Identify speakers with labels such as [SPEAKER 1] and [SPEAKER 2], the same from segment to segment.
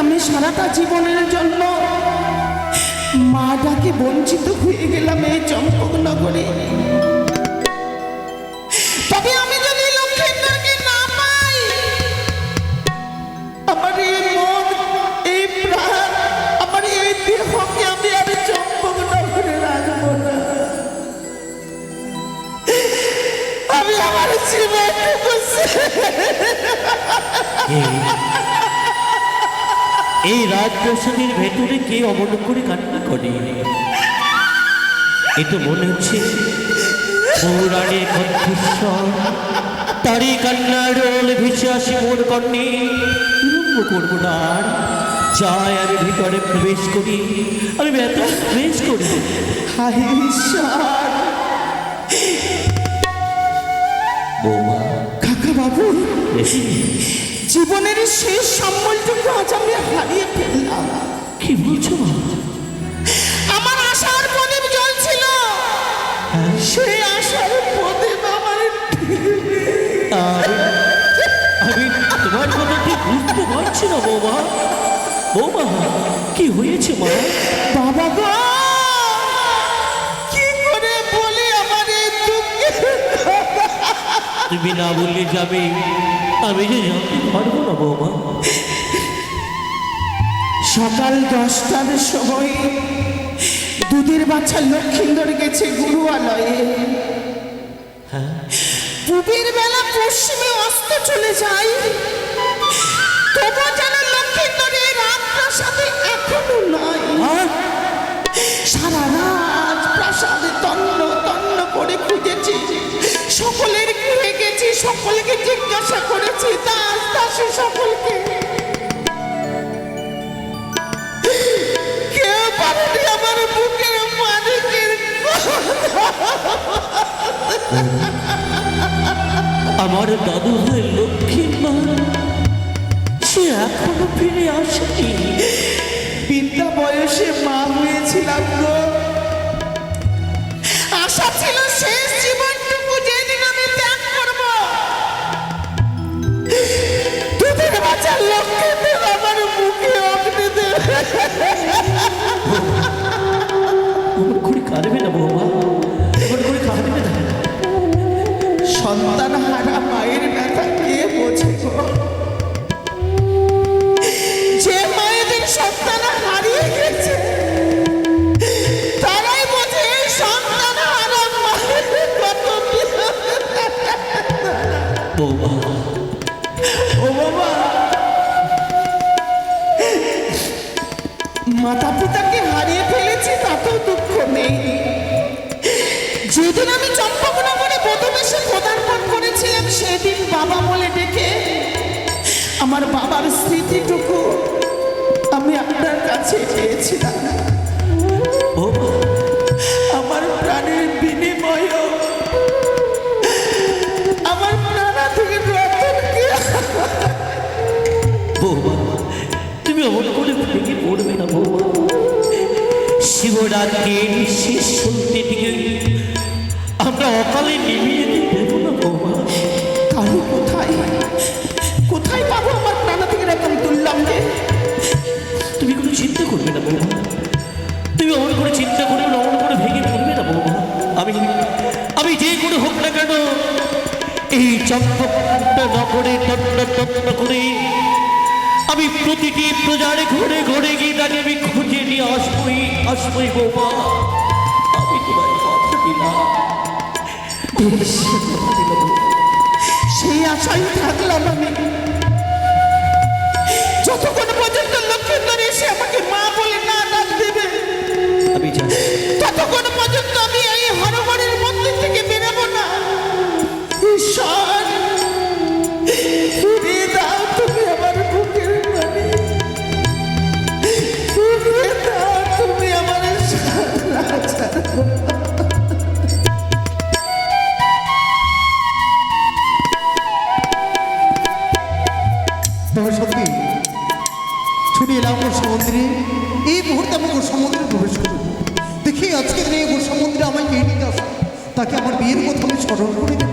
[SPEAKER 1] আমি সারাটা জীবনের জন্য মা ডাকে বঞ্চিত হয়ে গেলাম এই চম্পকনগরে। তবে আমি যদি লক্ষ্মীন্দরকে না পাই, আমার এই মন, এই প্রাণ, আমার এই দেহকে আমি আর চম্পকনগরে রাখবো না। আমি আমার জীবনটুকু
[SPEAKER 2] এই রাজপ্রাসাদের ভেতরে কে অমন করে কান্না করে? এ তো মনে হচ্ছে পৌরাণের কণ্ঠস্বর, তারই কান্নার রোল ভেসে আসে মোর কর্ণে। বিলম্ব করবো না, চাই আমি ভিতরে প্রবেশ করি, আমি ভেতরে প্রবেশ করি।
[SPEAKER 1] হায় ঈশ্বর!
[SPEAKER 2] বৌমা,
[SPEAKER 1] কাকা বাবু, জীবনের শেষ সম্বলটুকু আজ আমি হারিয়ে ফেললাম।
[SPEAKER 2] কি বলছো?
[SPEAKER 1] আমার আশার প্রদীপ জ্বলছিল, সেই আশার প্রদীপ আমার
[SPEAKER 2] আমি তোমার কথা ঠিক বুঝতে পারছি না বৌমা। বৌমা কি হয়েছে মা?
[SPEAKER 1] বাবা গো, কি করে বলি আমার এই দুঃখের কথা?
[SPEAKER 2] তুমি না বললে যাবে, আমি যে জানতে পারবো না বৌমা।
[SPEAKER 1] সকাল 10টার সময় দুধের বাচ্চা লক্ষ্মীন্দর গেছে গুরুয়ালয়ে। পূবের বেলা পশ্চিমে অস্ত চলে যায়, তবু যেন লক্ষ্মীন্দরের রাজপ্রাসাদে এখনো নাই। সারা রাত প্রাসাদে তন্ন তন্ন করে খুঁজেছি, সকলের গৃহে গেছি, সকলকে জিজ্ঞাসা করেছি, দাস দাসী সকলকে, কেউ পারেনি আমার বুকের মালিকের
[SPEAKER 2] আমার দাদু হয় লক্ষ্মীন্দর, সে এখনো ফিরে আসেনি।
[SPEAKER 1] বিদ্যা বয়সে মা হয়েছিলাম গো, আশা ছিল শেষ জীবনটুকু যেদিন আমি ত্যাগ করব, দুধের বাচ্চার লক্ষ্মীদের আমার মুখে অগ্নি দেবে।
[SPEAKER 2] আমার করে কাঁদবে না বৌমা, আমার করে কাঁদবে না।
[SPEAKER 1] সন্তান হারা মায়ের ব্যথা কে বোঝে গো? যে মায়েদের সন্তান হারিয়ে গেছে তারাই বোঝে সন্তান হারা মায়ের কত
[SPEAKER 2] বৌমা
[SPEAKER 1] ও বাবা, মাতা পিতাকে হারিয়ে ফেলেছি তাতেও দুঃখ নেই। যেদিন আমি চম্পকনগরে বধূবেশে পদার্পণ করেছিলাম, সেদিন বাবা বলে ডেকে আমার বাবার স্মৃতিটুকু আমি আপনার কাছে পেয়েছিলাম।
[SPEAKER 2] বৌমা
[SPEAKER 1] আমার প্রাণের বিনিময় আমার প্রাণাধিক রতনকে
[SPEAKER 2] বৌমা, তুমি অমন করে ভেঙে পড়বে না বৌমা। শিবরাত্রির শেষ শুনতে দিকে আমরা অকালে নিভিয়ে দেব না বৌমা।
[SPEAKER 1] তাহলে কোথায় কোথায় পাবো আমার প্রাণাধিক রতন তুল্যমকে?
[SPEAKER 2] তুমি কোনো চিন্তা করবে না বৌমা, তুমি অমন করে চিন্তা করবে না, অমন করে ভেঙে পড়বে না বৌমা। আমি যে করে হোক না কেন এই চম্পক নগরে তন্ন তন্ন করে আমি প্রতিটি প্রজারে ঘুরে ঘুরে গিয়ে তাকে আমি খুঁজে নিয়ে আসবই বৌমা। আমি তোমার কথা দিলাম,
[SPEAKER 1] সেই আশাই থাকলাম আমি, যতক্ষণ পর্যন্ত লক্ষ্মীন্দর এসে আমাকে মা বলে না ডাক দেবে,
[SPEAKER 2] আমি জানি
[SPEAKER 1] ততক্ষণ পর্যন্ত আমি এই হরগড়ের মন্দির থেকে বেরোবো না। ঈশ্বর, ফিরিয়ে দাও তুমি আমার বুকের পানি, ফিরিয়ে দাও তুমি আমার রাজা।
[SPEAKER 3] সত্যি ছুটে এলাম গোস্বা মন্দিরে। এই মুহূর্তে আমি গোস্বা মন্দিরে প্রবেশ করব, দেখি আজকে দিনে এই গোস্বা মন্দিরে আমায় কে নিতে আসে, তাকে আমার বিয়ের কথা আমি স্মরণ করে দেব।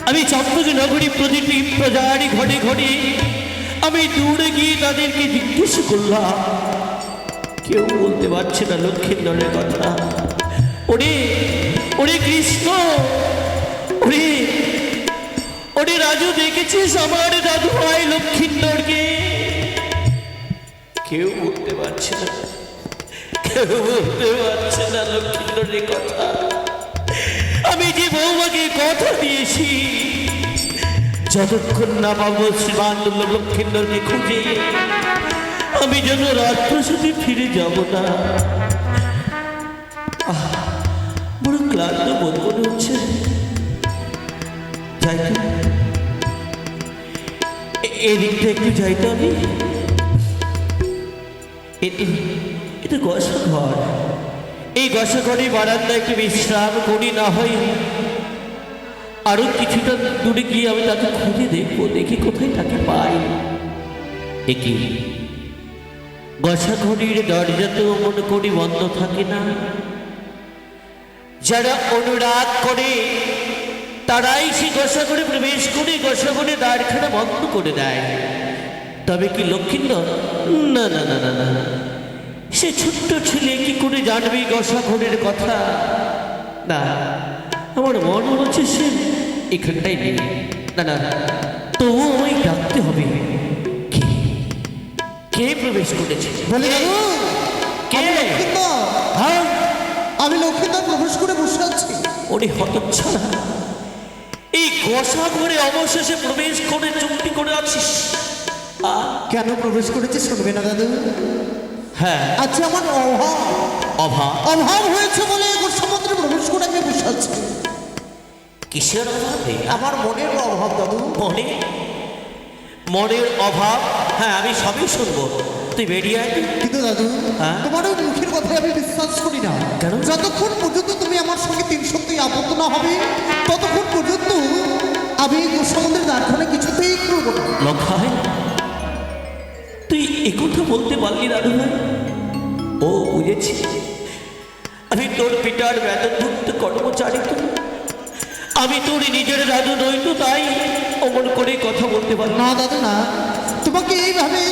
[SPEAKER 2] আমি চম্পক নগরী প্রতিটি প্রজারি ঘটে ঘটে আমি দূরে গিয়ে তাদেরকে জিজ্ঞেস করলাম, কেউ বলতে পারছে না লক্ষ্মীন্দরের কথা। ওরে ওরে কৃষ্ণ, ওরে ওরে রাজু, দেখেছিস আমার দাদু ভাই লক্ষ্মীন্দরকে? কেউ বলতে পারছে না, কেউ বলতে পারছে না লক্ষ্মীন্দরের কথা। আমি যে বৌমাকে কথা দিয়েছি, যতক্ষণ না পাবো শ্রীমান লক্ষ্মীন্দরকে খুঁজে আমি যেন রাজপ্রাসাদে ফিরে যাব না। বড় ক্লান্ত বোধ মনে হচ্ছে। যাই তো, এদিকটা একটু যাই তো আমি। এটা গোসা ঘর, এই গোসাঘরে বারান্দায় একটু বিশ্রাম করি, না হয় আরো কিছুটা দূরে গিয়ে আমি তাকে খুঁজে দেখবো, দেখি কোথায় তাকে পাই। একই গোসাঘরের দরজা তো মনে করি বন্ধ থাকে না। যারা অনুরাগ করে তারাই সে গোসাঘরে প্রবেশ করে গোসাঘরে দ্বারখানা বন্ধ করে দেয়। তবে কি লক্ষিন্দর? না না না না না, সে ছোট্ট ছেলে কি করে জানবে গোসাঘরের কথা? না, আমার মনে হচ্ছে সে এখানটাই নেই। না না, তবুও আমায় ডাকতে হবে। কে কে প্রবেশ করেছে?
[SPEAKER 3] বলে দাদু,
[SPEAKER 2] কে?
[SPEAKER 3] আমি লক্ষিন্দর।
[SPEAKER 2] হ্যাঁ,
[SPEAKER 3] আমি লক্ষিন্দর প্রবেশ করে বসে আছি।
[SPEAKER 2] ওরে হতচ্ছাড়া, এই গোসাঘরে অবশেষে প্রবেশ করে চুক্তি করে আছিস?
[SPEAKER 3] কেন প্রবেশ করেছে শুনবে না দাদু?
[SPEAKER 2] হ্যাঁ,
[SPEAKER 3] আচ্ছা, আমার
[SPEAKER 2] অভাব।
[SPEAKER 3] অভাব হয়েছে বলে সমুদ্রে প্রবেশ করে আমি বসে আছি।
[SPEAKER 2] কিসের অভাব রে?
[SPEAKER 3] আমার মনের অভাব দাদু।
[SPEAKER 2] মনের অভাব? হ্যাঁ, আমি সবই শুনবো, তুই বেরিয়ে আয়।
[SPEAKER 3] কিন্তু দাদু,
[SPEAKER 2] হ্যাঁ?
[SPEAKER 3] তোমার ওই মুখের কথাই আমি বিশ্বাস করি না।
[SPEAKER 2] কেন?
[SPEAKER 3] যতক্ষণ পর্যন্ত তুমি আমার সঙ্গে 3 সত্যি আবদ্ধ না হবে, ততক্ষণ পর্যন্ত আমি সমুদ্রের দ্বারখানে কিছুতেই করবো না।
[SPEAKER 2] লক্ষায়, তুই একথা বলতে পারলি দাদু ভাই? ও, বুঝেছি, আমি তোর পিতার বেতনভুক্ত কর্মচারী তো, আমি তোর নিজের দাদু নই তো, তাই অমন করে কথা বলতে পারি না।
[SPEAKER 3] না দাদু না, তোমাকে এইভাবে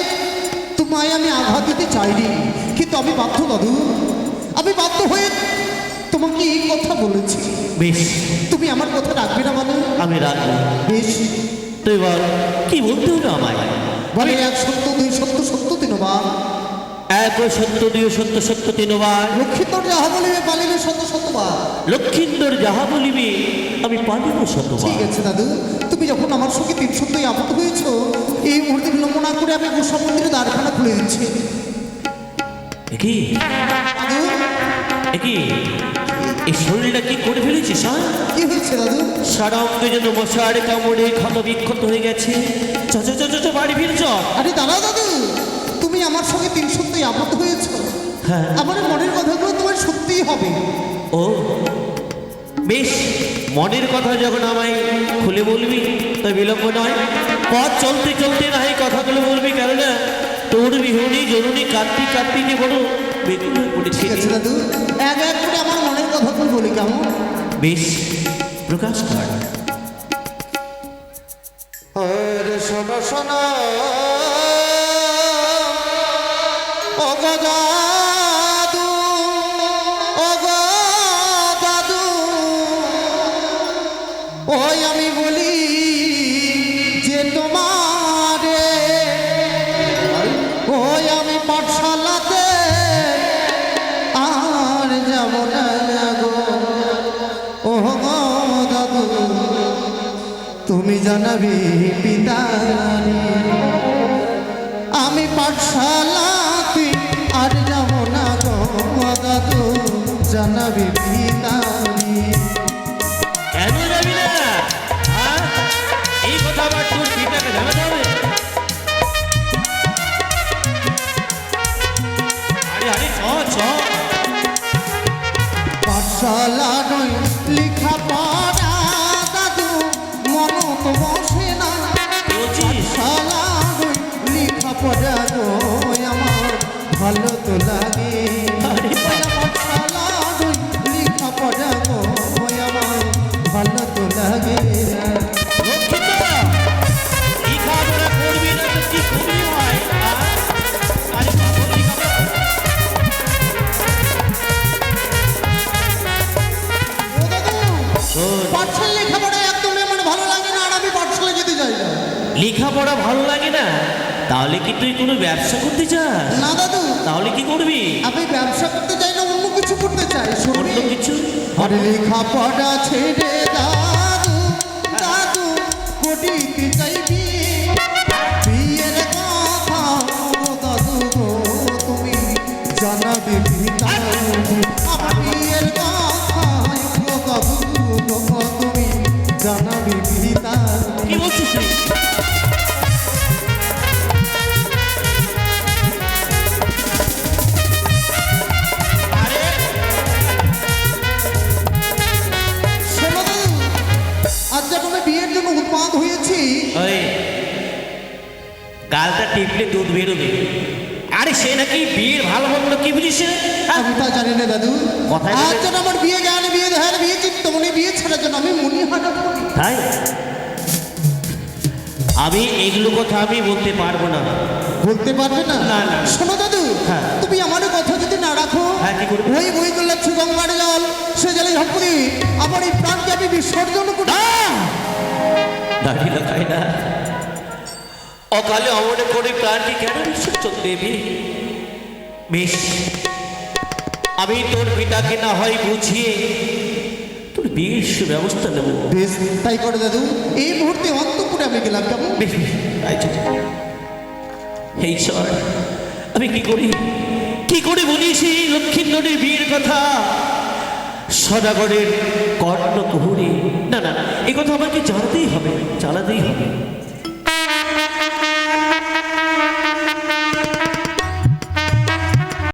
[SPEAKER 3] তোমায় আমি আঘাত দিতে চাইনি, কিন্তু আমি বাধ্য দাদু, আমি বাধ্য হয়ে তোমাকে এই কথা বলেছি।
[SPEAKER 2] বেশ,
[SPEAKER 3] তুমি আমার কথা রাখবে না মানে?
[SPEAKER 2] আমি রাখবো।
[SPEAKER 3] বেশ,
[SPEAKER 2] তুই বল, কি বলতে হবে আমায়?
[SPEAKER 3] বলে 1 সত্য 2 সত্য সত্য 3 বার।
[SPEAKER 2] এক সত্য, দুই সত্য, সত্য 3 বার।
[SPEAKER 3] লক্ষিন্দর যাহা বলিবে পালিবে শত শতবার।
[SPEAKER 2] লক্ষিন্দর যাহা বলিবে আমি পালিব শতবার।
[SPEAKER 3] ঠিক আছে দাদু, তুমি যখন আমার সঙ্গে 3 সত্যই আবদ্ধ হয়েছ, এই মুহূর্তে বিলম্ব না করে আমি গোসা মন্দিরে দ্বারখানা খুলে দিচ্ছি।
[SPEAKER 2] কি
[SPEAKER 3] দাদু,
[SPEAKER 2] এই শরীরটা কি করে ফেলেছিস? হ্যাঁ,
[SPEAKER 3] কি হয়েছে দাদু?
[SPEAKER 2] সারা অঙ্গে যেন মশার কামড়ে ক্ষত বিক্ষত হয়ে গেছে। চ চ চ চ চ, বাড়ি ফির চ।
[SPEAKER 3] আরে দাঁড়াও দাদু, তুমি আমার সঙ্গে 3 সত্যই আবদ্ধ হয়েছ,
[SPEAKER 2] হ্যাঁ।
[SPEAKER 3] আমার মনের কথাগুলো তোমার সত্যিই হবে।
[SPEAKER 2] ও বেশ, মনের কথা যখন আমায় খুলে বলবি তাই বিলম্ব নয়। পথ চলতে চলতে না এই কথাগুলো বলবি, কেননা তোর বিহুনি জরুরি কাঁদতে কাঁদতে যে বড় বেকুল হয়ে পড়েছি।
[SPEAKER 3] ঠিক আছে দাদু, এক এক করে আমার মনের কথাগুলো বলি, কেমন?
[SPEAKER 2] বেশ, প্রকাশ কর।
[SPEAKER 3] শোনো শোনো ও গো দাদু, ও গো দাদু, ওই আমি বলি যে তোমারে, ওই আমি পাঠশালাতে আর যাব না গো। ও গো দাদু, তুমি জানাবি পিতারে, আমি পাঠশালাতে আর যাব না গো দাদু, জানাবি পিতারে।
[SPEAKER 2] কেন যাবি না? হ্যাঁ, এই কথা আবার তোর পিতাকে জানাতে হবে? আরে আরে, চ চ।
[SPEAKER 3] পাঠশালা নয় লেখা পড়া দাদু, মন তো বসে না।
[SPEAKER 2] বলছিস?
[SPEAKER 3] পাঠশালা নয় লেখা পড়া গো আমার ভালো তো লাগে।
[SPEAKER 2] আরে বাবা।
[SPEAKER 3] পাঠশালা নয় লেখা পড়া গো আমার ভালো তো লাগে না।
[SPEAKER 2] লক্ষ্মীন্দর, লেখাপড়া করবি না তো কি করবি ভাই? হ্যাঁ? আরে বাবা, লেখাপড়া
[SPEAKER 3] ও দাদু,
[SPEAKER 2] শোন,
[SPEAKER 3] পাঠশালা লেখাপড়া একদমই আমার ভালো লাগে না, আর আমি পাঠশালা যেতে চাই না।
[SPEAKER 2] লেখাপড়া ভালো লাগে না? তাহলে কি তুই কোনো ব্যবসা করতে চাস?
[SPEAKER 3] না দাদু,
[SPEAKER 2] তাহলে কি করবি?
[SPEAKER 3] আমি ব্যবসা করতে চাই না, অন্য কিছু করতে চাই। শুনবি?
[SPEAKER 2] অন্য কিছু?
[SPEAKER 3] আর লেখাপড়া ছেড়ে দাদু, দাদু কোটিতে চাইবি বিয়ের কথা ও দাদু গো, তুমি জানাবে পিতারে, আমার বিয়ের কথা ও দাদু গো, তুমি জানাবে পিতারে।
[SPEAKER 2] কি বলছিস তুই? আরে গালটা টিপলে দুধ বেরোবে। আরে সে নাকি বিয়ের ভালো মন্দ কি বুঝিস রে? হ্যাঁ?
[SPEAKER 3] আমি তা জানি না দাদু।
[SPEAKER 2] কথায় বলে-
[SPEAKER 3] আজ যেন আমার বিয়ে জ্ঞান, বিয়ে ধ্যান, বিয়ে চিত্তমণি, বিয়ে ছাড়ার জন্য আমি মনি হারা করি।
[SPEAKER 2] তাই আমি এগুলো কথা আমি বলতে পারবো না।
[SPEAKER 3] বলতে পারবে না?
[SPEAKER 2] না, না।
[SPEAKER 3] শোনো দাদু,
[SPEAKER 2] হ্যাঁ।
[SPEAKER 3] তুমি আমার কথা যদি না রাখো,
[SPEAKER 2] হ্যাঁ, কি করবে?
[SPEAKER 3] ওই বই করলে গঙ্গার জল, সে জলে ঝপড়ি আমার এই প্রাণকে আমি বিসর্জন করি।
[SPEAKER 2] দাঁড়িয়ে না তাই না, অকালে অমনে করে প্রাণকে কেন বিসর্জন দেবী? বেশ, আমি তোর পিতাকে না হয় বুঝিয়ে তোর বিয়ের ব্যবস্থা নেব।
[SPEAKER 3] বেশ, তাই করে দাদু। এই মুহূর্তে অন্তপুরে আমি গেলাম, কেমন?
[SPEAKER 2] বেশ বেশ, তাই চল। এই ঈশ্বর, আমি কি করে বলি সেই লক্ষ্মীন্দরের বিয়ের কথা? সদাগরের কর্ণ কুহুরে, না না, এই কথা আমাকে জানাতেই হবে, জানা